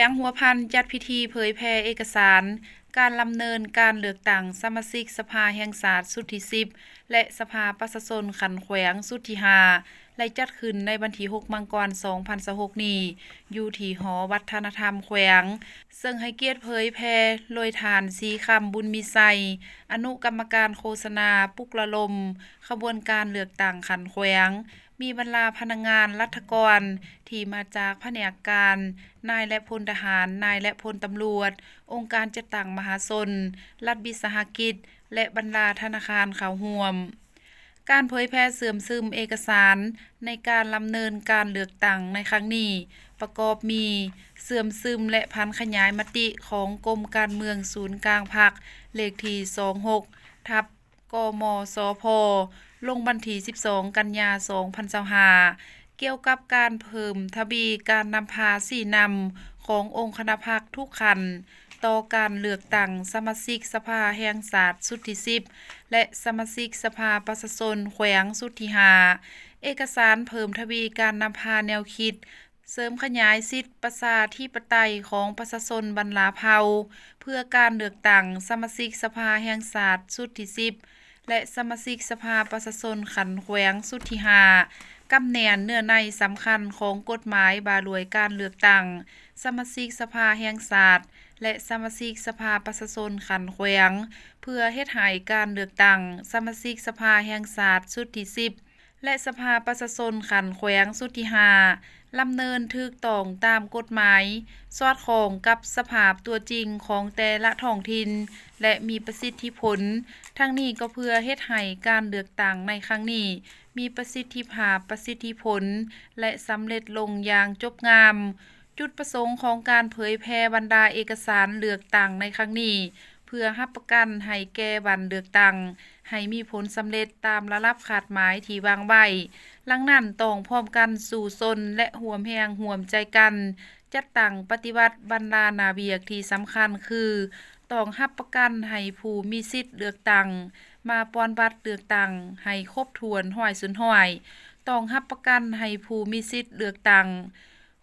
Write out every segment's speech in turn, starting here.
งหัวพันจัดพิธีเผยแพร่เอกสารการลำเนินการเลือกตั้งสมาชิกสภาแห่งชาติสุดที่10และสภาประชาชนขันแขวงสุดที่5และจัดขึ้นในวันที่6มังกร2026นี้อยู่ที่หอวัฒนธรรมแขวงซึ่งให้เกียรติเผยแพร่โดยฐานสีคำบุญมีไซอนุกรรมการโฆษณาปุกละลมขบวนการเลือกตั้งขันแขวงมีบรรดาพนักงานรัฐกรที่มาจากแผนกการนายและพลทหารนายและพลตำรวจองค์การจัดตั้งมหาชนรัฐวิสาหกิจและบรรดาธนาคารเข้าร่วมการเผยแพร่เสื่อมซึมเอกสารในการดำเนินการเลือกตั้งในครั้งนี้ประกอบมีเสื่อมซึมและพันขยายมติของกรมการเมืองศูนย์กลางพรรคเลขที่26ทับกมสพลงวันที่12กันยายน2025เกี่ยวกับการเพิ่มทวีการนำพาสีนำขององค์คณะพรรคทุกขันต่อการเลือกตั้งสมาชิกสภาแห่งชาติสุดที่10และสมาชิกสภาประชาชนแขวงสุดที่5เอกสารเพิ่มทวีการนำพาแนวคิดเสริมขยายสิทธิประชาธิปไตยของประชาชนบรรลาเผ่าเพื่อการเลือกตั้งสมาชิกสภาแห่งชาติสุดที่10และสมาชิกสภาประชาชนขันแขวงสุดที่5กำแหนเนื้อในสำคัญของกฎหมายบารวยการเลือกตั้งสมาชิกสภาแห่งชาติและสมาชิกสภาประชาชนขันแขวงเพื่อเฮ็ดให้การเลือกตั้งสมาชิกสภาแห่งชาติสุดที่10และสภาประชาชนขันแขวงสุดที่5ลำเนินถูกต้องตามกฎหมายสอดคล้องกับสภาพตัวจริงของแต่ละท้องถิ่นและมีประสิทธิผลทั้งนี้ก็เพื่อเฮ็ดให้การเลือกตั้งในครั้งนี้มีประสิทธิภาพประสิทธิผลและสำเร็จลงอย่างจบงามจุดประสงค์ของการเผยแพร่บรรดาเอกสารเลือกตั้งในครั้งนี้เพื่อรับประกันให้แก่วันเลือกตั้งให้มีผลสำเร็จตามระดับคาดหมายที่วางไว้หลังนั้นต้องพร้อมกันสู่ชนและร่วมแรงร่วมใจกันจัดตั้งปฏิวัติบรรดาหน้าเวียกที่สำคัญคือต้องรับประกันให้ผู้มีสิทธิ์เลือกตั้งมาปอนบัตรเลือกตั้งให้ครบถ้วน100%ต้องรับประกันให้ผู้มีสิทธิ์เลือกตั้ง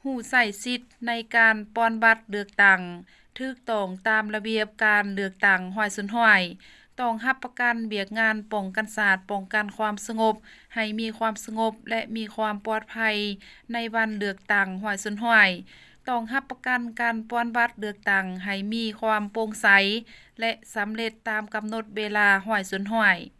ฮู้ใช้สิทธิ์ในการปอนบัตรเลือกตั้งถูกต้องตามระเบียบการเลือกตั้ง100%ต้องรับประกันเวียกงานป้องกันศาสตร์ป้องกันความสงบให้มีความสงบและมีความปลอดภัยในวันเลือกตั้ง100%ต้องรับประกันการปอนบัตรเลือกตั้งให้มีความโปร่งใสและสำเร็จตามกำหนดเวลา100%